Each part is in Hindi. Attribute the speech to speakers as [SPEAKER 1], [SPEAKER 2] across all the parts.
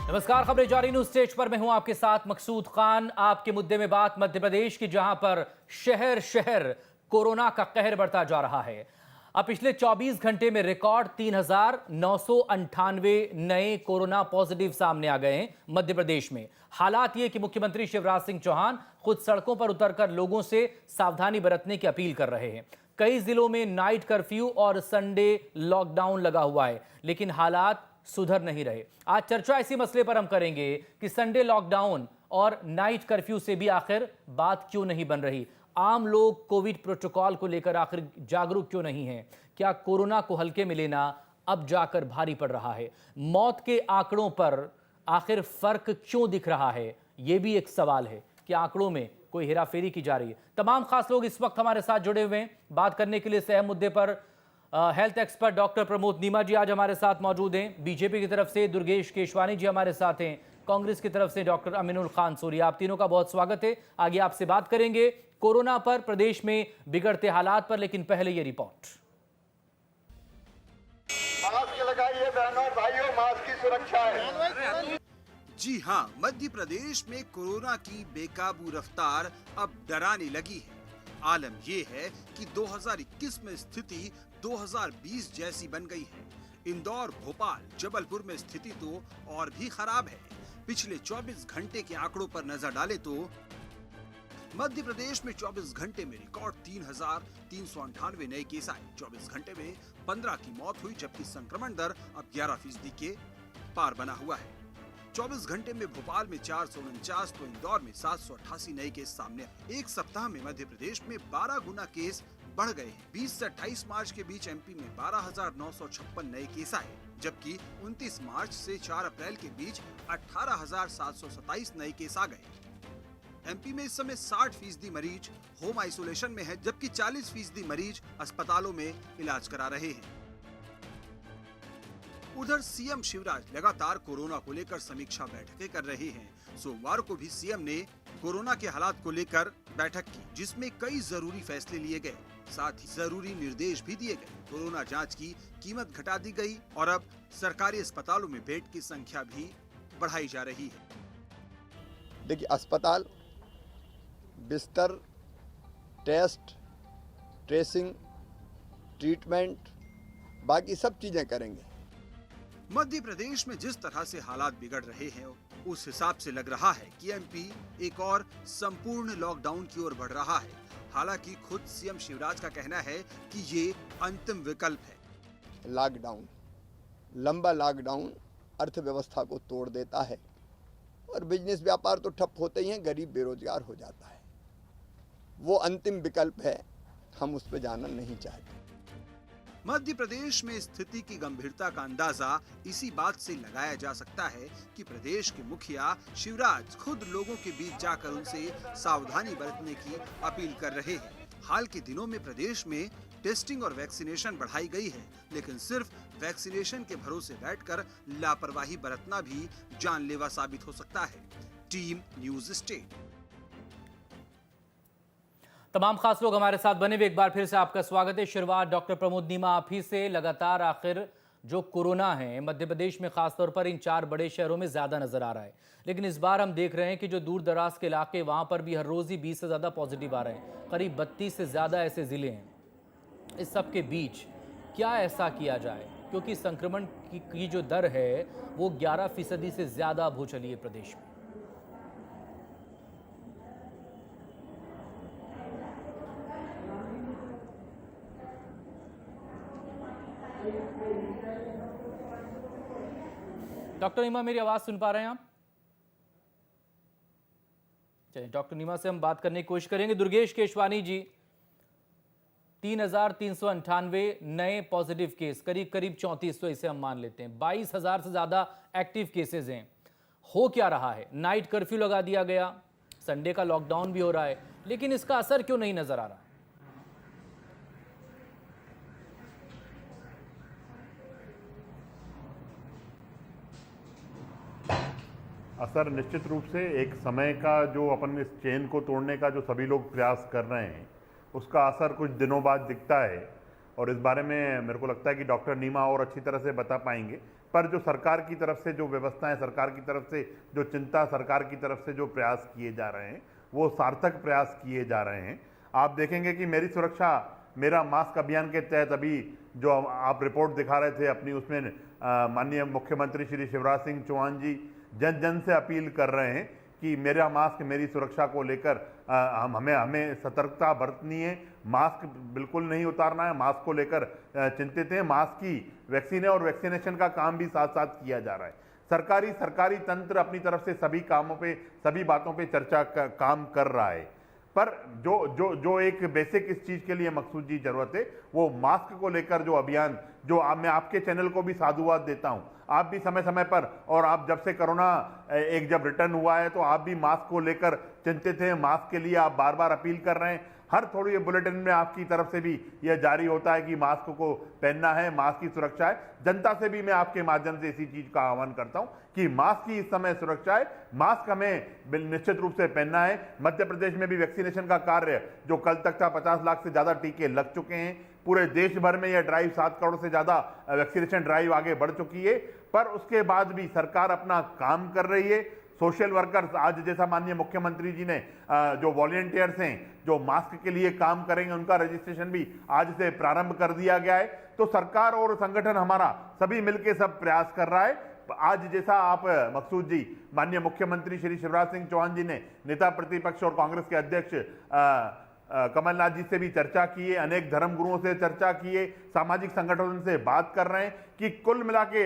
[SPEAKER 1] नमस्कार, खबरें जारी न्यूज स्टेज पर मैं हूं आपके साथ मकसूद खान। आपके मुद्दे में बात मध्य प्रदेश की, जहां पर शहर शहर कोरोना का कहर बढ़ता जा रहा है। अब पिछले 24 घंटे में रिकॉर्ड 3,998 नए कोरोना पॉजिटिव सामने आ गए हैं मध्य प्रदेश में। हालात ये कि मुख्यमंत्री शिवराज सिंह चौहान खुद सड़कों पर उतरकर लोगों से सावधानी बरतने की अपील कर रहे हैं। कई जिलों में नाइट कर्फ्यू और संडे लॉकडाउन लगा हुआ है, लेकिन हालात सुधर नहीं रहे। आज चर्चा इसी मसले पर हम करेंगे कि संडे लॉकडाउन और नाइट कर्फ्यू से भी आखिर बात क्यों नहीं बन रही। आम लोग कोविड प्रोटोकॉल को लेकर आखिर जागरूक क्यों नहीं हैं। क्या कोरोना को हल्के में लेना अब जाकर भारी पड़ रहा है। मौत के आंकड़ों पर आखिर फर्क क्यों दिख रहा है, यह भी एक सवाल है कि आंकड़ों में कोई हेराफेरी की जा रही है। तमाम खास लोग इस वक्त हमारे साथ जुड़े हुए हैं बात करने के लिए इस अहम मुद्दे पर। हेल्थ एक्सपर्ट डॉक्टर प्रमोद नीमा जी आज हमारे साथ मौजूद हैं। बीजेपी की तरफ से दुर्गेश केशवानी जी हमारे साथ हैं। कांग्रेस की तरफ से डॉक्टर अमीनुल खान सूरी। आप तीनों का बहुत स्वागत है। आगे आपसे बात करेंगे कोरोना पर, प्रदेश में बिगड़ते हालात पर, लेकिन पहले ये रिपोर्ट।
[SPEAKER 2] मास्क लगाइए बहनों भाइयों, मास्क की सुरक्षा है।
[SPEAKER 3] जी हां, मध्य प्रदेश में कोरोना की बेकाबू रफ्तार अब डराने लगी है। आलम यह है कि 2021 में स्थिति 2020 जैसी बन गई है। इंदौर, भोपाल, जबलपुर में स्थिति तो और भी खराब है। पिछले 24 घंटे के आंकड़ों पर नजर डालें तो मध्य प्रदेश में 24 घंटे में रिकॉर्ड 3,398 नए केस आए। 24 घंटे में 15 की मौत हुई, जबकि संक्रमण दर अब 11% के पार बना हुआ है। 24 घंटे में भोपाल में 449 तो इंदौर में 788 नए केस सामने आए। एक सप्ताह में मध्य प्रदेश में 12 गुना केस बढ़ गए हैं। 20 से 28 मार्च के बीच एमपी में 12,956 नए केस आए, जबकि 29 मार्च से 4 अप्रैल के बीच 18,727 नए केस आ गए। एमपी में इस समय 60% मरीज होम आइसोलेशन में है, जबकि 40% मरीज अस्पतालों में इलाज करा रहे हैं। उधर सीएम शिवराज लगातार कोरोना को लेकर समीक्षा बैठकें कर रहे हैं। सोमवार को भी सीएम ने कोरोना के हालात को लेकर बैठक की, जिसमें कई जरूरी फैसले लिए गए, साथ ही जरूरी निर्देश भी दिए गए। कोरोना जांच की कीमत घटा दी गई और अब सरकारी अस्पतालों में बेड की संख्या भी बढ़ाई जा रही है।
[SPEAKER 2] देखिए, अस्पताल, बिस्तर, टेस्ट, ट्रेसिंग, ट्रीटमेंट, बाकी सब चीजें करेंगे।
[SPEAKER 3] मध्य प्रदेश में जिस तरह से हालात बिगड़ रहे हैं, उस हिसाब से लग रहा है कि एमपी एक और संपूर्ण लॉकडाउन की ओर बढ़ रहा है। हालांकि खुद सीएम शिवराज का कहना है कि ये अंतिम विकल्प है।
[SPEAKER 2] लॉकडाउन, लंबा लॉकडाउन अर्थव्यवस्था को तोड़ देता है और बिजनेस व्यापार तो ठप होते ही हैं, गरीब बेरोजगार हो जाता है। वो अंतिम विकल्प है, हम उस पर जाना नहीं चाहते।
[SPEAKER 3] मध्य प्रदेश में स्थिति की गंभीरता का अंदाजा इसी बात से लगाया जा सकता है कि प्रदेश के मुखिया शिवराज खुद लोगों के बीच जाकर उनसे सावधानी बरतने की अपील कर रहे हैं। हाल के दिनों में प्रदेश में टेस्टिंग और वैक्सीनेशन बढ़ाई गई है, लेकिन सिर्फ वैक्सीनेशन के भरोसे बैठकर लापरवाही बरतना भी जानलेवा साबित हो सकता है। Team news state.
[SPEAKER 1] तमाम खास लोग हमारे साथ बने हुए, एक बार फिर से आपका स्वागत है। शुरुआत डॉक्टर प्रमोद नीमा आप ही से। लगातार आखिर जो कोरोना है मध्य प्रदेश में खासतौर पर इन 4 बड़े शहरों में ज्यादा नजर आ रहा है, लेकिन इस बार हम देख रहे हैं कि जो दूर दराज के इलाके, वहां पर भी हर रोज ही 20 से ज्यादा पॉजिटिव आ रहे हैं। करीब 32 से ज्यादा ऐसे जिले हैं। इस सब के बीच क्या ऐसा किया जाए, क्योंकि संक्रमण की जो दर है वो 11% से ज्यादा हो चली है प्रदेश में। डॉक्टर नीमा, मेरी आवाज सुन पा रहे हैं आप? चलिए, डॉक्टर नीमा से हम बात करने की कोशिश करेंगे। दुर्गेश केशवानी जी, 3,398 नए पॉजिटिव केस, करीब 3400 इसे हम मान लेते हैं। 22,000 से ज्यादा एक्टिव केसेस हैं। हो क्या रहा है? नाइट कर्फ्यू लगा दिया गया, संडे का लॉकडाउन भी हो रहा है, लेकिन इसका असर क्यों नहीं नजर आ रहा?
[SPEAKER 4] असर निश्चित रूप से एक समय का जो अपन इस चेन को तोड़ने का जो सभी लोग प्रयास कर रहे हैं, उसका असर कुछ दिनों बाद दिखता है। और इस बारे में मेरे को लगता है कि डॉक्टर नीमा और अच्छी तरह से बता पाएंगे पर जो सरकार की तरफ से जो व्यवस्थाएं, सरकार की तरफ से जो चिंता, सरकार की तरफ से जो प्रयास किए जा रहे हैं, वो सार्थक प्रयास किए जा रहे हैं। आप देखेंगे कि मेरी सुरक्षा मेरा मास्क अभियान के तहत अभी जो आप रिपोर्ट दिखा रहे थे अपनी, उसमें माननीय मुख्यमंत्री श्री शिवराज सिंह चौहान जी जन जन से अपील कर रहे हैं कि मेरा मास्क मेरी सुरक्षा को लेकर हमें सतर्कता बरतनी है। मास्क बिल्कुल नहीं उतारना है, मास्क को लेकर चिंतित हैं। मास्क की वैक्सीन और वैक्सीनेशन का काम भी साथ साथ किया जा रहा है। सरकारी तंत्र अपनी तरफ से सभी कामों पे, सभी बातों पे चर्चा काम कर रहा है, पर जो एक बेसिक इस चीज के लिए मकसूद जी जरूरत है, वो मास्क को लेकर जो अभियान, जो मैं आपके चैनल को भी साधुवाद देता हूं, आप भी समय समय पर, और आप जब से कोरोना जब रिटर्न हुआ है तो आप भी मास्क को लेकर चिंतित हैं, मास्क के लिए आप बार बार अपील कर रहे हैं। हर थोड़ी बुलेटिन में आपकी तरफ से भी यह जारी होता है कि मास्क को पहनना है, मास्क की सुरक्षा है। जनता से भी मैं आपके माध्यम से इसी चीज का आह्वान करता हूं कि मास्क की इस समय सुरक्षा है, मास्क हमें निश्चित रूप से पहनना है। मध्य प्रदेश में भी वैक्सीनेशन का कार्य जो कल तक था, 50 लाख से ज्यादा टीके लग चुके हैं। पूरे देश भर में यह ड्राइव 7 करोड़ से ज्यादा वैक्सीनेशन ड्राइव आगे बढ़ चुकी है, पर उसके बाद भी सरकार अपना काम कर रही है। सोशल वर्कर्स, आज जैसा माननीय मुख्यमंत्री जी ने जो वॉलंटियर्स हैं जो मास्क के लिए काम करेंगे, उनका रजिस्ट्रेशन भी आज से प्रारंभ कर दिया गया है। तो सरकार और संगठन हमारा सभी मिलकर सब प्रयास कर रहा है। आज जैसा आप मकसूद जी, माननीय मुख्यमंत्री श्री शिवराज सिंह चौहान जी ने नेता प्रतिपक्ष और कांग्रेस के अध्यक्ष कमलनाथ जी से भी चर्चा की है, अनेक धर्मगुरुओं से चर्चा की है, सामाजिक संगठनों से बात कर रहे हैं कि कुल मिला के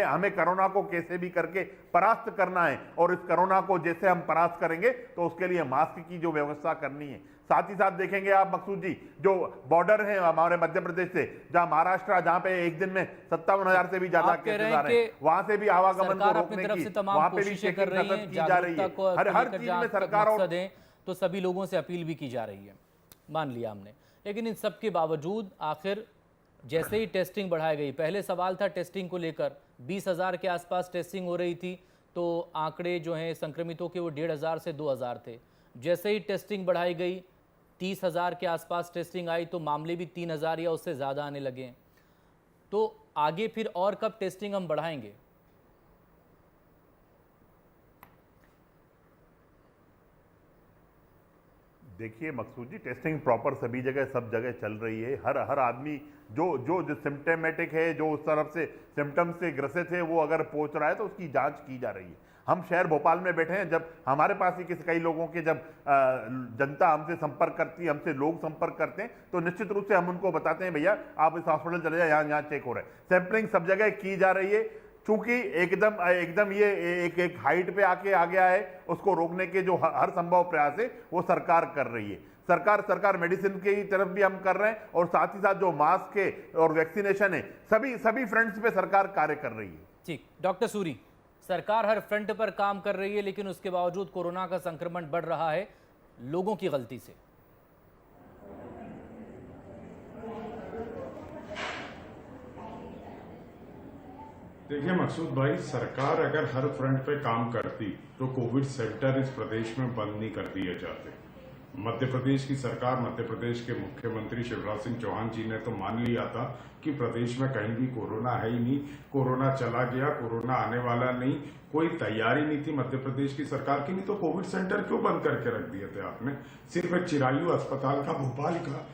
[SPEAKER 4] हमें कोरोना को कैसे भी करके परास्त करना है, और इस कोरोना को जैसे हम परास्त करेंगे तो उसके लिए मास्क की जो व्यवस्था करनी है। साथ ही साथ देखेंगे आप मकसूद जी, जो बॉर्डर है हमारे मध्य प्रदेश से, जहां महाराष्ट्र, जहां पे एक दिन में 57,000 से भी ज्यादा केसेस आ रहे हैं, वहां से भी आवागमन को रोकने की, वहां पे भी चेकिंग सतत की जा रही है। हर चीज में सरकार और
[SPEAKER 1] तो सभी लोगों से अपील भी की जा रही है, मान लिया हमने। लेकिन इन सब के बावजूद आखिर जैसे ही टेस्टिंग बढ़ाई गई, पहले सवाल था टेस्टिंग को लेकर, 20,000 के आसपास टेस्टिंग हो रही थी, तो आंकड़े जो हैं संक्रमितों के वो 1,500 से 2,000 थे। जैसे ही टेस्टिंग बढ़ाई गई, 30,000 के आसपास टेस्टिंग आई, तो मामले भी 3,000 या उससे ज़्यादा आने लगे। तो आगे फिर और कब टेस्टिंग हम बढ़ाएंगे?
[SPEAKER 4] देखिए मकसूद जी, टेस्टिंग प्रॉपर सभी जगह, सब जगह चल रही है। हर आदमी जो सिम्टमेटिक है, जो उस तरफ से सिम्टम्स से ग्रसित है, वो अगर पहुंच रहा है तो उसकी जांच की जा रही है। हम शहर भोपाल में बैठे हैं, जब हमारे पास ही कई लोगों के जब जनता हमसे संपर्क करती है, हमसे लोग संपर्क करते हैं, तो निश्चित रूप से हम उनको बताते हैं भैया आप इस हॉस्पिटल चले जाए, यहाँ चेक हो रहा है। सैंपलिंग सब जगह की जा रही है। चूंकि एकदम ये एक हाइट पे आके आ गया है, उसको रोकने के जो हर संभव प्रयास है वो सरकार कर रही है। सरकार मेडिसिन की तरफ भी हम कर रहे हैं, और साथ ही साथ जो मास्क है और वैक्सीनेशन है, सभी फ्रंट्स पे सरकार कार्य कर रही है।
[SPEAKER 1] ठीक, डॉक्टर सूरी, सरकार हर फ्रंट पर काम कर रही है, लेकिन उसके बावजूद कोरोना का संक्रमण बढ़ रहा है लोगों की गलती से।
[SPEAKER 5] देखिए मकसूद भाई, सरकार अगर हर फ्रंट पे काम करती तो कोविड सेंटर इस प्रदेश में बंद नहीं कर दिए जाते। मध्य प्रदेश की सरकार, मध्य प्रदेश के मुख्यमंत्री शिवराज सिंह चौहान जी ने तो मान लिया था कि प्रदेश में कहीं भी कोरोना है ही नहीं, कोरोना चला गया, कोरोना आने वाला नहीं, कोई तैयारी नहीं थी मध्य प्रदेश की सरकार की। नहीं तो कोविड सेंटर क्यों बंद करके रख दिए थे आपने? सिर्फ एक चिरायु अस्पताल का, भोपाल का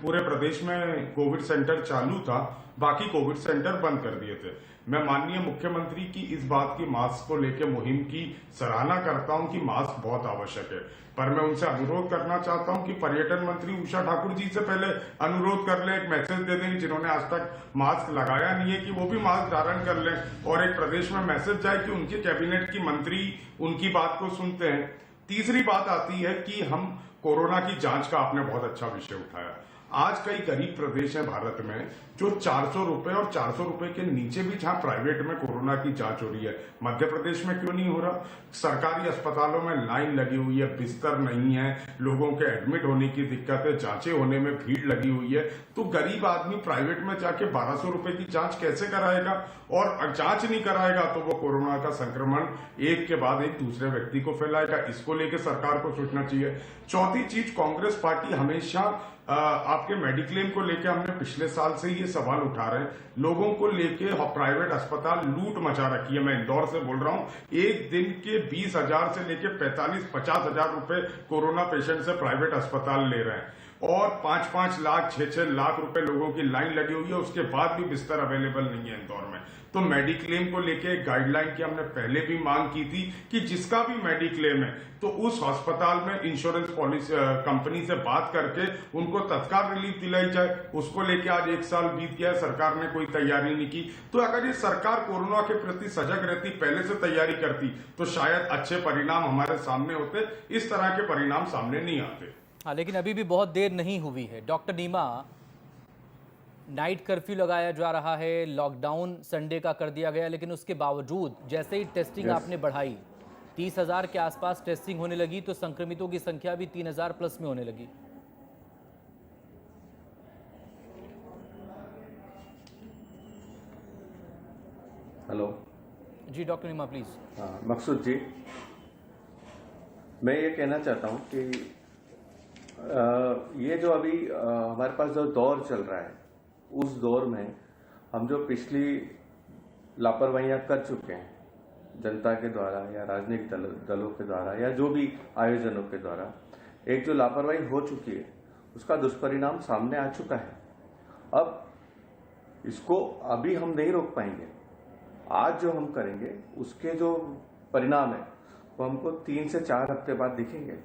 [SPEAKER 5] पूरे प्रदेश में कोविड सेंटर चालू था, बाकी कोविड सेंटर बंद कर दिए थे। मैं माननीय मुख्यमंत्री की इस बात की, मास्क को लेकर मुहिम की सराहना करता हूं कि मास्क बहुत आवश्यक है, पर मैं उनसे अनुरोध करना चाहता हूं कि पर्यटन मंत्री उषा ठाकुर जी से पहले अनुरोध कर लें, एक मैसेज दे दें जिन्होंने आज तक मास्क लगाया नहीं है कि वो भी मास्क धारण कर लें, और एक प्रदेश में मैसेज जाए कि उनके कैबिनेट की मंत्री उनकी बात को सुनते हैं। तीसरी बात आती है कि हम कोरोना की जांच का आपने बहुत अच्छा विषय उठाया। आज कई गरीब प्रदेश हैं भारत में जो 400 रुपए और 400 रुपए के नीचे भी जहां प्राइवेट में कोरोना की जांच हो रही है, मध्य प्रदेश में क्यों नहीं हो रहा? सरकारी अस्पतालों में लाइन लगी हुई है, बिस्तर नहीं है, लोगों के एडमिट होने की दिक्कत है, जांचें होने में भीड़ लगी हुई है, तो गरीब आदमी प्राइवेट में जाके 1200 रुपए की जांच कैसे कराएगा? और जांच नहीं कराएगा तो वो कोरोना का संक्रमण एक के बाद एक दूसरे व्यक्ति को फैलाएगा। इसको लेकर सरकार को सोचना चाहिए। चौथी चीज, कांग्रेस पार्टी हमेशा आपके मेडिक्लेम को लेके हमने पिछले साल से ये सवाल उठा रहे हैं। लोगों को लेके प्राइवेट अस्पताल लूट मचा रखी है। मैं इंदौर से बोल रहा हूं, एक दिन के 20,000 से लेके 45-50,000 रुपए कोरोना पेशेंट से प्राइवेट अस्पताल ले रहे हैं और 5-5 लाख 6-6 लाख रुपए लोगों की लाइन लगी हुई है। उसके बाद भी बिस्तर अवेलेबल नहीं है इंदौर में। तो मेडिक्लेम को लेके गाइडलाइन की हमने पहले भी मांग की थी कि जिसका भी मेडिक्लेम है तो उस अस्पताल में इंश्योरेंस पॉलिसी कंपनी से बात करके उनको तत्काल रिलीफ दिलाई जाए। उसको लेके आज 1 साल बीत गया, सरकार ने कोई तैयारी नहीं की। तो अगर ये सरकार कोरोना के प्रति सजग रहती, पहले से तैयारी करती, तो शायद अच्छे परिणाम हमारे सामने होते। इस तरह के परिणाम सामने नहीं आते।
[SPEAKER 1] हाँ, लेकिन अभी भी बहुत देर नहीं हुई है। डॉक्टर नीमा, नाइट कर्फ्यू लगाया जा रहा है, लॉकडाउन संडे का कर दिया गया, लेकिन उसके बावजूद जैसे ही टेस्टिंग आपने बढ़ाई, 30,000 के आसपास टेस्टिंग होने लगी, तो संक्रमितों की संख्या भी 3,000 प्लस में होने लगी।
[SPEAKER 6] हेलो
[SPEAKER 1] जी डॉक्टर नीमा प्लीज।
[SPEAKER 6] मकसूद जी, मैं ये कहना चाहता हूँ कि ये जो अभी हमारे पास जो दौर चल रहा है, उस दौर में हम जो पिछली लापरवाहियां कर चुके हैं जनता के द्वारा या राजनीतिक दलों के द्वारा या जो भी आयोजनों के द्वारा, एक जो लापरवाही हो चुकी है उसका दुष्परिणाम सामने आ चुका है। अब इसको अभी हम नहीं रोक पाएंगे। आज जो हम करेंगे उसके जो परिणाम है वो हमको 3 से 4 हफ्ते बाद दिखेंगे।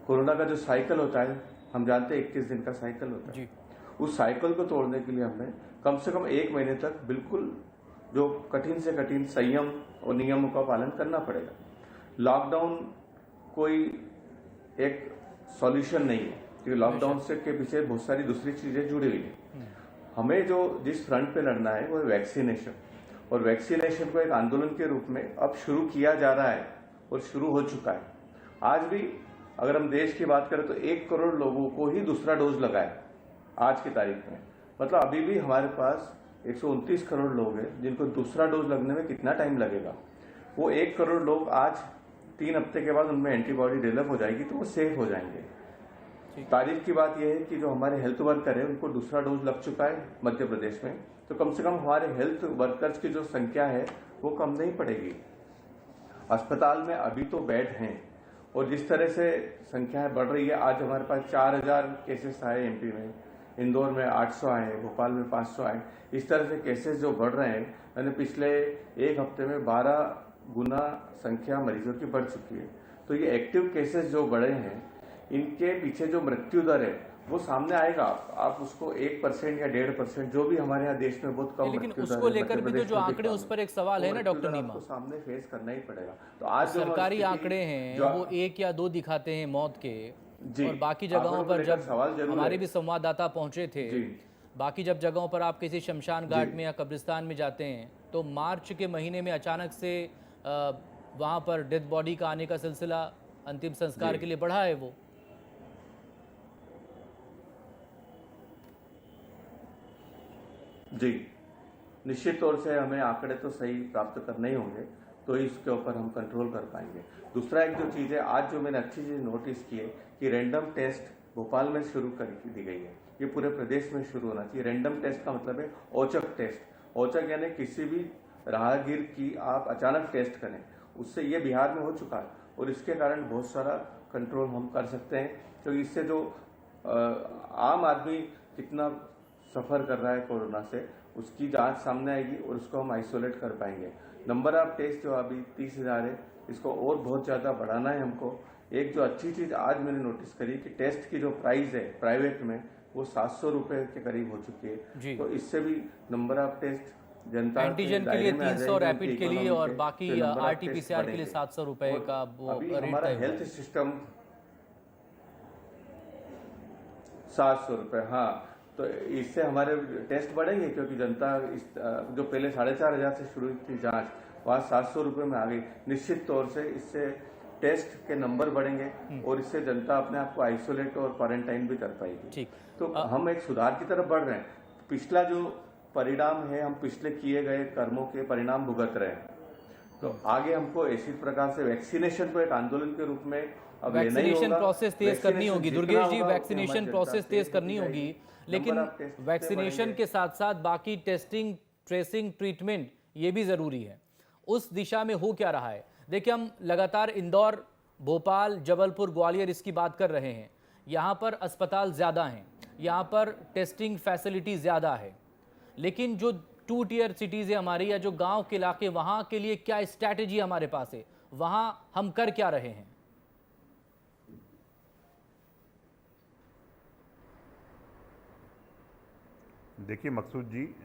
[SPEAKER 6] कोरोना का जो साइकिल होता है, हम जानते हैं 21 दिन का साइकिल होता है। उस साइकिल को तोड़ने के लिए हमें कम से कम 1 महीने तक बिल्कुल जो कठिन से कठिन संयम और नियमों का पालन करना पड़ेगा। लॉकडाउन कोई एक सॉल्यूशन नहीं है, क्योंकि लॉकडाउन से के पीछे बहुत सारी दूसरी चीजें जुड़ी हुई है। हमें जो जिस फ्रंट पे लड़ना है वो वैक्सीनेशन, और वैक्सीनेशन को एक आंदोलन के रूप में अब शुरू किया जा रहा है और शुरू हो चुका है। आज भी अगर हम देश की बात करें तो 1 करोड़ लोगों को ही दूसरा डोज लगा है आज की तारीख में। मतलब अभी भी हमारे पास 129 करोड़ लोग हैं जिनको दूसरा डोज लगने में कितना टाइम लगेगा। वो 1 करोड़ लोग आज 3 हफ्ते के बाद उनमें एंटीबॉडी डेवलप हो जाएगी तो वो सेफ हो जाएंगे। तारीख की बात यह है कि जो हमारे हेल्थ वर्कर है उनको दूसरा डोज लग चुका है मध्य प्रदेश में, तो कम से कम हमारे हेल्थ वर्कर्स की जो संख्या है वो कम नहीं पड़ेगी। अस्पताल में अभी तो बेड हैं और जिस तरह से संख्याएं बढ़ रही है, आज हमारे पास 4,000 केसेस आए एमपी में, इंदौर में 800 आए, भोपाल में 500 आए। इस तरह से केसेस जो बढ़ रहे हैं, यानी पिछले 1 हफ्ते में 12 गुना संख्या मरीजों की बढ़ चुकी है। तो ये एक्टिव केसेस जो बढ़े हैं, इनके पीछे जो मृत्यु दर है वो सामने आएगा। आप उसको 1% या 1.5% जो भी हमारे यहाँ देश में बहुत कम,
[SPEAKER 1] लेकिन उसको लेकर भी तो जो आंकड़े, उस पर एक सवाल है ना डॉक्टर नीमा,
[SPEAKER 6] सामने फेस करना ही पड़ेगा। तो आज
[SPEAKER 1] सरकारी आंकड़े हैं वो 1 या 2 दिखाते हैं मौत के, और बाकी जगहों पर जब हमारे भी संवाददाता पहुंचे थे, बाकी जब जगहों पर आप किसी शमशान घाट में या कब्रिस्तान में जाते हैं तो मार्च के महीने में अचानक से वहां पर डेड बॉडी का आने का सिलसिला अंतिम संस्कार के लिए बढ़ा है। वो
[SPEAKER 6] जी, निश्चित तौर से हमें आंकड़े तो सही प्राप्त करने ही होंगे, तो इसके ऊपर हम कंट्रोल कर पाएंगे। दूसरा एक जो चीज़ है, आज जो मैंने अच्छी चीज़ नोटिस की है कि रैंडम टेस्ट भोपाल में शुरू कर दी गई है। ये पूरे प्रदेश में शुरू होना चाहिए। रैंडम टेस्ट का मतलब है औचक टेस्ट। औचक यानी किसी भी राहगीर की आप अचानक टेस्ट करें, उससे ये बिहार में हो चुका है और इसके कारण बहुत सारा कंट्रोल हम कर सकते हैं। क्योंकि इससे जो आम आदमी कितना सफ़र कर रहा है कोरोना से, उसकी जांच सामने आएगी और उसको हम आइसोलेट कर पाएंगे। नंबर ऑफ टेस्ट जो अभी 30,000 है, इसको और बहुत ज़्यादा बढ़ाना है हमको। एक जो अच्छी चीज़ आज मैंने नोटिस करी कि टेस्ट की जो प्राइस है प्राइवेट में वो 700 रुपए के करीब हो चुकी है। तो इससे भी number of test Janata
[SPEAKER 1] antigen के लिए 300, रैपिड के लिए और बाकी RT-PCR के लिए 700 रुपए का वो रेट
[SPEAKER 6] हमारा हेल्थ सिस्टम 700 रुपए। हाँ, तो इससे हमारे टेस्ट बढ़ेंगे क्योंकि जनता जो पहले 4,500 से शुरू थी जांच, वहाँ 700 रुपए में आ गई। निश्चित तौर से इससे टेस्ट के नंबर बढ़ेंगे और इससे जनता अपने आप को आइसोलेट और क्वारंटाइन भी कर पाएगी। तो हम एक सुधार की तरफ बढ़ रहे हैं। पिछला जो परिणाम है, हम पिछले किए गए कर्मों के परिणाम भुगत रहे हैं। तो आगे हमको इसी प्रकार से वैक्सीनेशन को एक आंदोलन के रूप में अब लेना ही
[SPEAKER 1] वैक्सीनेशन
[SPEAKER 6] होगा।
[SPEAKER 1] प्रोसेस तेज करनी होगी
[SPEAKER 6] जितना
[SPEAKER 1] दुर्गेश जी,
[SPEAKER 6] होगा,
[SPEAKER 1] वैक्सीनेशन
[SPEAKER 6] उतनी
[SPEAKER 1] प्रोसेस
[SPEAKER 6] हमारी
[SPEAKER 1] तेज
[SPEAKER 6] जनता
[SPEAKER 1] करनी
[SPEAKER 6] से
[SPEAKER 1] होगी,
[SPEAKER 6] नंबर
[SPEAKER 1] लेकिन
[SPEAKER 6] ऑफ टेस्ट से
[SPEAKER 1] वैक्सीनेशन
[SPEAKER 6] बढ़ेंगे।
[SPEAKER 1] के साथ साथ बाकी टेस्टिंग, ट्रेसिंग, ट्रीटमेंट ये भी जरूरी है। उस दिशा में हो क्या रहा है? देखिए, हम लगातार इंदौर, भोपाल, जबलपुर, ग्वालियर इसकी बात कर रहे हैं। यहाँ पर अस्पताल ज़्यादा हैं, यहाँ पर टेस्टिंग फैसिलिटी ज़्यादा है, लेकिन जो 2 टियर सिटीज़ है हमारी, या जो गांव के इलाके, वहाँ के लिए क्या स्ट्रैटेजी हमारे पास है? वहाँ हम कर क्या रहे हैं?
[SPEAKER 4] देखिए मकसूद जी,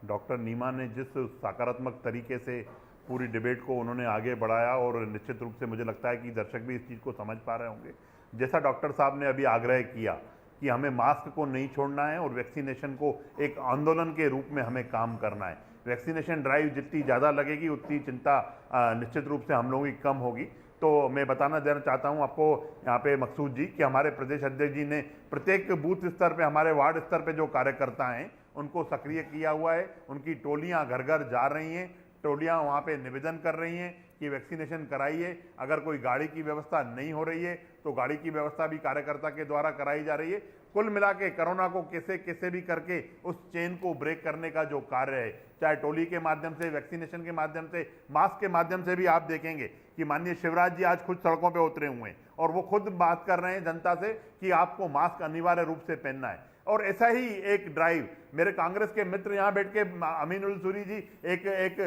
[SPEAKER 4] डॉक्टर नीमा ने जिस सकारात्मक तरीके से पूरी डिबेट को उन्होंने आगे बढ़ाया, और निश्चित रूप से मुझे लगता है कि दर्शक भी इस चीज़ को समझ पा रहे होंगे। जैसा डॉक्टर साहब ने अभी आग्रह किया कि हमें मास्क को नहीं छोड़ना है और वैक्सीनेशन को एक आंदोलन के रूप में हमें काम करना है। वैक्सीनेशन ड्राइव जितनी ज़्यादा लगेगी उतनी चिंता निश्चित रूप से हम लोगों की कम होगी। तो मैं बताना देना चाहता हूं आपको यहाँ पे मकसूद जी कि हमारे प्रदेश अध्यक्ष जी ने प्रत्येक बूथ स्तर पे, हमारे वार्ड स्तर पे जो कार्यकर्ता हैं उनको सक्रिय किया हुआ है। उनकी टोलियां घर घर जा रही हैं, टोलियां वहाँ पे निवेदन कर रही हैं कि वैक्सीनेशन कराइए। अगर कोई गाड़ी की व्यवस्था नहीं हो रही है तो गाड़ी की व्यवस्था भी कार्यकर्ता के द्वारा कराई जा रही है। कुल मिला के कोरोना को कैसे भी करके उस चेन को ब्रेक करने का जो कार्य है, चाहे टोली के माध्यम से, वैक्सीनेशन के माध्यम से, मास्क के माध्यम से भी, आप देखेंगे कि माननीय शिवराज जी आज खुद सड़कों पे उतरे हुए हैं और वो खुद बात कर रहे हैं जनता से कि आपको मास्क अनिवार्य रूप से पहनना है। और ऐसा ही एक ड्राइव मेरे कांग्रेस के मित्र यहाँ बैठ के, अमीनुल सूरी जी एक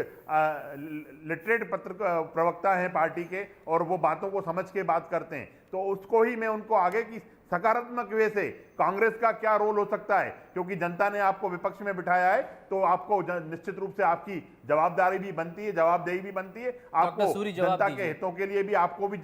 [SPEAKER 4] लिटरेट प्रवक्ता हैं पार्टी के, और वो बातों को समझ के बात करते हैं, तो उसको ही मैं उनको आगे की सकारात्मक वे से कांग्रेस का क्या रोल हो सकता है, क्योंकि जनता ने आपको विपक्ष में बिठाया है, तो आपको निश्चित रूप से आपकी जवाबदारी भी बनती है, जवाबदेही भी बनती है। आपको जनता के हितों के लिए भी आपको भी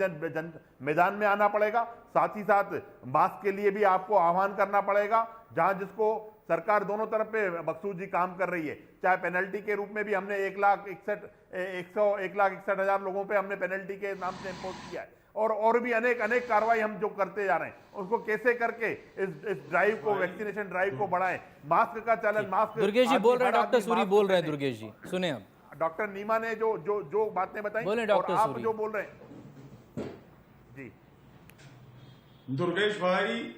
[SPEAKER 4] मैदान में आना पड़ेगा, साथ ही साथ मास्क के लिए भी आपको आह्वान करना पड़ेगा। जहां जिसको सरकार दोनों तरफ पे मकसूद जी काम कर रही है, चाहे पेनल्टी के रूप में भी हमने 1,61,000 लोगों पे हमने पेनल्टी के नाम से इम्पोज किया है, और भी अनेक कार्रवाई हम जो करते जा रहे हैं, उसको कैसे करके इस ड्राइव को, वैक्सीनेशन ड्राइव को बढ़ाएं। मास्क का चलन, मास्क
[SPEAKER 1] दुर्गेश जी बोल रहे हैं, डॉक्टर सूरी बोल रहे हैं। दुर्गेश जी सुने, हम
[SPEAKER 4] डॉक्टर नीमा ने जो बातें बताई,
[SPEAKER 1] बोले
[SPEAKER 4] और आप जो बोल रहे हैं जी।
[SPEAKER 5] दुर्गेश भाई,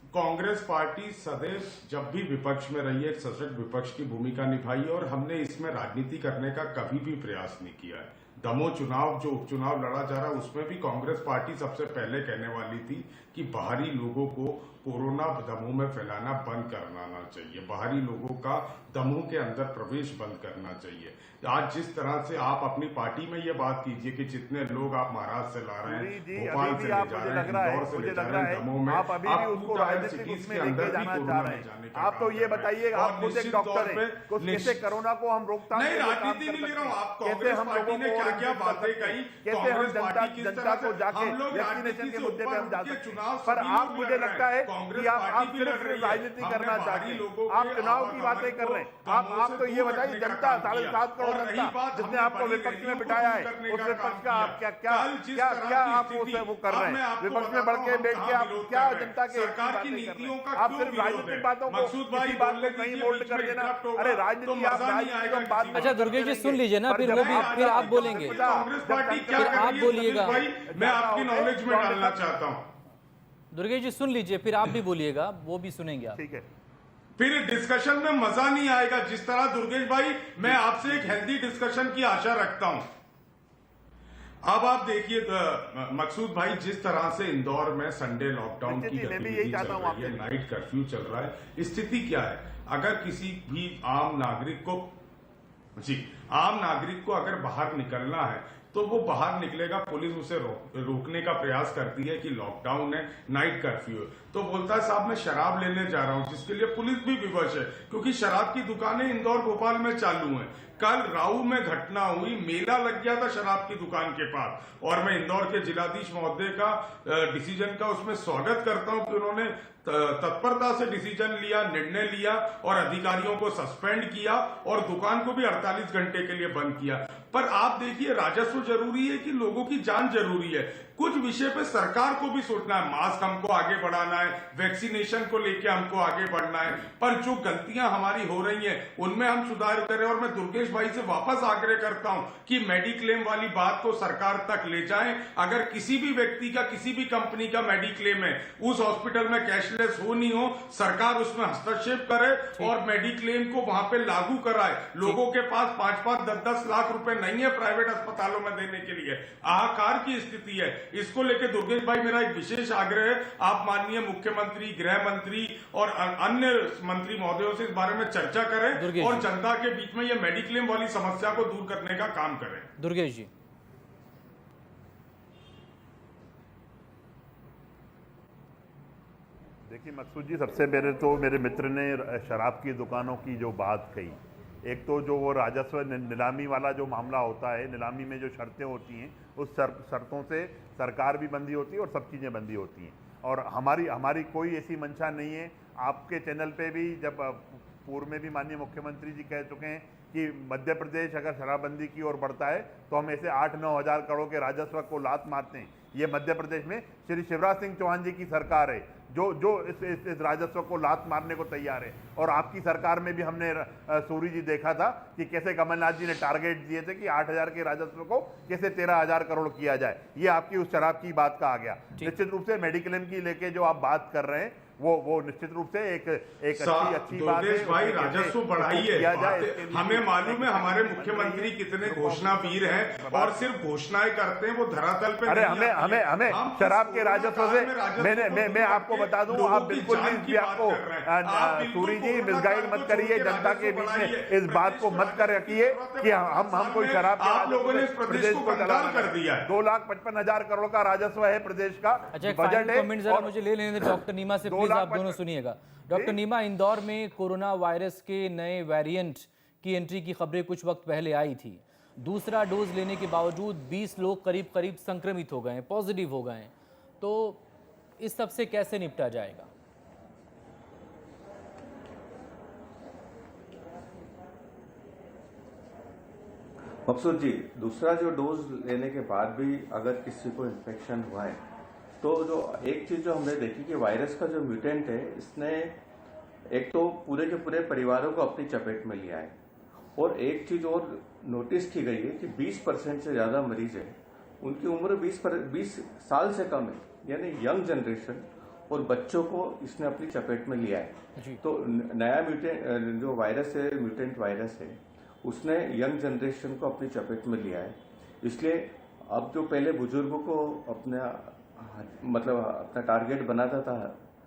[SPEAKER 5] कांग्रेस पार्टी सदैव जब भी विपक्ष में रही है, एक सशक्त विपक्ष की भूमिका निभाई है, और हमने इसमें राजनीति करने का कभी भी प्रयास नहीं किया है। दमोह चुनाव, जो उपचुनाव लड़ा जा रहा है, उसमें भी कांग्रेस पार्टी सबसे पहले कहने वाली थी कि बाहरी लोगों को कोरोना दमोह में फैलाना बंद करना चाहिए, बाहरी लोगों का दमोह के अंदर प्रवेश बंद करना चाहिए। आज जिस तरह से आप अपनी पार्टी में ये बात कीजिए कि जितने लोग आप महाराष्ट्र से ला रहे हैं, भोपाल से ले जा रहे हैं, इंदौर से ले जा रहे हैं, दमोह में
[SPEAKER 4] आप अभी भी उसको राजनीतिक उसमें लेके जाना चाह रहे हैं। आप तो ये बताइए, आप खुद एक डॉक्टर हैं, कैसे कोरोना को हम रोकथाम
[SPEAKER 5] नहीं, राजनीति नहीं ले रहा हूं। आप कांग्रेस पार्टी ने क्या क्या बातें कही,
[SPEAKER 4] कैसे हम जनता को जाके वैक्सीनेशन के मुद्दे पे हम जा सकते हैं, पर आप, मुझे लगता है कि आप सिर्फ राजनीति करना चाहते हैं, आप चुनाव की बातें कर रहे हैं। आप तो ये बताइए, जनता 7.5 करोड़ जनता जिसने आपको विपक्ष में बिठाया है, उस विपक्ष का आप क्या आप वो कर रहे हैं, विपक्ष में बढ़ के बैठ के आप क्या जनता के
[SPEAKER 5] सरकार की नीतियों का
[SPEAKER 4] आप सिर्फ राजनीतिक बातों को, किसी बात को कहीं मोल्ड कर देना। अरे राजनीति, आप राजनीति बात।
[SPEAKER 1] अच्छा दुर्गेश जी सुन लीजिए ना, फिर वो भी, फिर आप बोलेंगे,
[SPEAKER 5] कांग्रेस पार्टी क्या
[SPEAKER 1] फिर आप बोलिएगा।
[SPEAKER 5] मैं आपकी नॉलेज में डालना चाहता हूं।
[SPEAKER 1] दुर्गेश जी सुन लीजिए, फिर आप भी बोलिएगा, वो भी सुनेंगे आप।
[SPEAKER 4] ठीक है,
[SPEAKER 5] फिर डिस्कशन में मजा नहीं आएगा। जिस तरह दुर्गेश भाई, मैं आपसे एक हेल्दी डिस्कशन की आशा रखता हूं। अब आप देखिए मकसूद भाई, जिस तरह से इंदौर में संडे लॉकडाउन की गतिविधि चल रही है, नाइट कर्फ्यू चल रहा है, स्थिति क्या है? अगर किसी भी आम नागरिक को अगर बाहर निकलना है तो वो बाहर निकलेगा, पुलिस उसे रोकने का प्रयास करती है कि लॉकडाउन है, नाइट कर्फ्यू है, तो बोलता है साहब मैं शराब लेने जा रहा हूं, जिसके लिए पुलिस भी विवश है, क्योंकि शराब की दुकानें इंदौर, भोपाल में चालू हैं। कल राऊ में घटना हुई, मेला लग गया था शराब की दुकान के पास, और मैं इंदौर के जिलाधीश महोदय का डिसीजन का उसमें स्वागत करता हूं कि उन्होंने तत्परता से डिसीजन लिया, निर्णय लिया और अधिकारियों को सस्पेंड किया और दुकान को भी 48 घंटे घंटे के लिए बंद किया। पर आप देखिए, राजस्व जरूरी है कि लोगों की जान जरूरी है। कुछ विषय पे सरकार को भी सोचना है। मास्क हमको आगे बढ़ाना है, वैक्सीनेशन को लेके हमको आगे बढ़ना है, पर जो गलतियां हमारी हो रही हैं उनमें हम सुधार करें। और मैं दुर्गेश भाई से वापस आग्रह करता हूं कि मेडिक्लेम वाली बात को सरकार तक ले जाएं। अगर किसी भी व्यक्ति का, किसी भी कंपनी का मेडिक्लेम है, उस हॉस्पिटल में कैशलेस हो नहीं हो, सरकार उसमें हस्तक्षेप करे और मेडिक्लेम को वहां पे लागू कराए। लोगों के पास 5-5, 10-10 लाख रुपए नहीं है प्राइवेट अस्पतालों में देने के लिए। हाहाकार की स्थिति है। इसको लेकर दुर्गेश भाई मेरा एक विशेष आग्रह है, आप माननीय मुख्यमंत्री, गृह मंत्री और अन्य मंत्री महोदयों से इस बारे में चर्चा करें और जनता के बीच में यह मेडिक्लेम वाली समस्या को दूर करने का काम करें।
[SPEAKER 1] दुर्गेश जी,
[SPEAKER 4] देखिए मकसूद जी, सबसे पहले तो मेरे मित्र ने शराब की दुकानों की जो बात कही, एक तो जो वो राजस्व नीलामी वाला जो मामला होता है, नीलामी में जो शर्तें होती हैं उस शर्तों से सरकार भी बंदी होती है और सब चीज़ें बंदी होती हैं। और हमारी कोई ऐसी मंशा नहीं है। आपके चैनल पे भी जब पूर्व में भी माननीय मुख्यमंत्री जी कह चुके हैं कि मध्य प्रदेश अगर शराबबंदी की ओर बढ़ता है तो हम ऐसे 8-9 हज़ार करोड़ के राजस्व को लात मारते हैं। ये मध्य प्रदेश में श्री शिवराज सिंह चौहान जी की सरकार है जो इस राजस्व को लात मारने को तैयार है। और आपकी सरकार में भी हमने सूरी जी देखा था कि कैसे कमलनाथ जी ने टारगेट दिए थे कि 8,000 के राजस्व को कैसे 13,000 करोड़ किया जाए। ये आपकी उस शराब की बात का आ गया। निश्चित रूप से मेडिक्लेम की लेके जो आप बात कर रहे हैं वो निश्चित रूप से एक अच्छी बात है।
[SPEAKER 5] भाई, राजस्व बढ़ाइए। हमें मालूम है हमारे मुख्यमंत्री कितने घोषणावीर हैं और सिर्फ घोषणाएं करते हैं, वो धरातल पे।
[SPEAKER 4] अरे हमें शराब के राजस्व से मैं आपको बता दूं, आप बिल्कुल भी आपको सूरी जी मिसगाइड मत करिए, जनता के बीच में इस बात को मत कर रखिए कि हम कोई शराब के
[SPEAKER 5] आप लोगों ने इस प्रदेश को कंगाल कर दिया है।
[SPEAKER 4] 2,55,000 करोड़ का राजस्व है प्रदेश का बजट है।
[SPEAKER 1] कमेंट जरा मुझे ले लेने दें डॉक्टर नीमा से, प्लीज आप दोनों सुनिएगा। डॉक्टर नीमा, इंदौर में कोरोना वायरस के नए वेरिएंट की एंट्री की खबरें कुछ वक्त पहले आई थी। दूसरा डोज लेने के बावजूद 20 लोग करीब संक्रमित हो गए हैं, पॉजिटिव हो गए हैं। तो इस सब से कैसे निपटा जाएगा?
[SPEAKER 6] मकसूद जी, दूसरा जो डोज लेने के बाद भी अगर किसी को इन्फेक्शन हुआ है तो जो एक चीज जो हमने देखी कि वायरस का जो म्यूटेंट है, इसने एक तो पूरे के पूरे परिवारों को अपनी चपेट में लिया है। और एक चीज और नोटिस की गई है कि 20% से ज्यादा मरीज है, उनकी उम्र 20 साल से कम है, यानी यंग जनरेशन और बच्चों को इसने अपनी चपेट में लिया है। तो नया म्यूटेंट जो वायरस है, म्यूटेंट वायरस है, उसने यंग जनरेशन को अपनी चपेट में लिया है। इसलिए अब जो पहले बुजुर्गों को अपना टारगेट बनाता था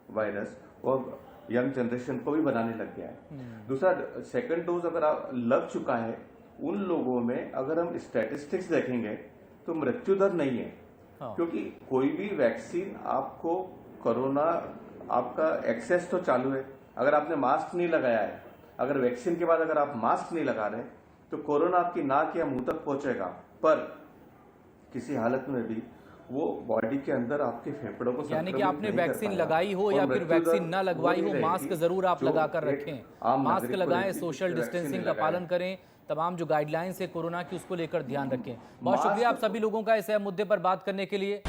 [SPEAKER 6] वायरस, वो यंग जनरेशन को भी बनाने लग गया है। दूसरा, सेकंड डोज अगर लग चुका है, उन लोगों में अगर हम स्टैटिस्टिक्स देखेंगे तो मृत्यु दर नहीं है। क्योंकि कोई भी वैक्सीन आपको कोरोना, आपका एक्सेस तो चालू है। अगर आपने मास्क नहीं लगाया है, अगर वैक्सीन के बाद अगर आप मास्क नहीं लगा रहे, तो कोरोना आपकी नाक या मुंह तक पहुंचेगा, पर किसी हालत में भी वो बॉडी के अंदर आपके फेफड़ों को,
[SPEAKER 1] यानी कि आपने वैक्सीन लगाई हो या फिर वैक्सीन ना लगवाई हो, मास्क जरूर आप लगा कर रखें। मास्क लगाएं, सोशल डिस्टेंसिंग का पालन करें, तमाम जो गाइडलाइंस है कोरोना की उसको लेकर ध्यान रखें। बहुत शुक्रिया आप सभी लोगों का इस मुद्दे पर बात करने के लिए।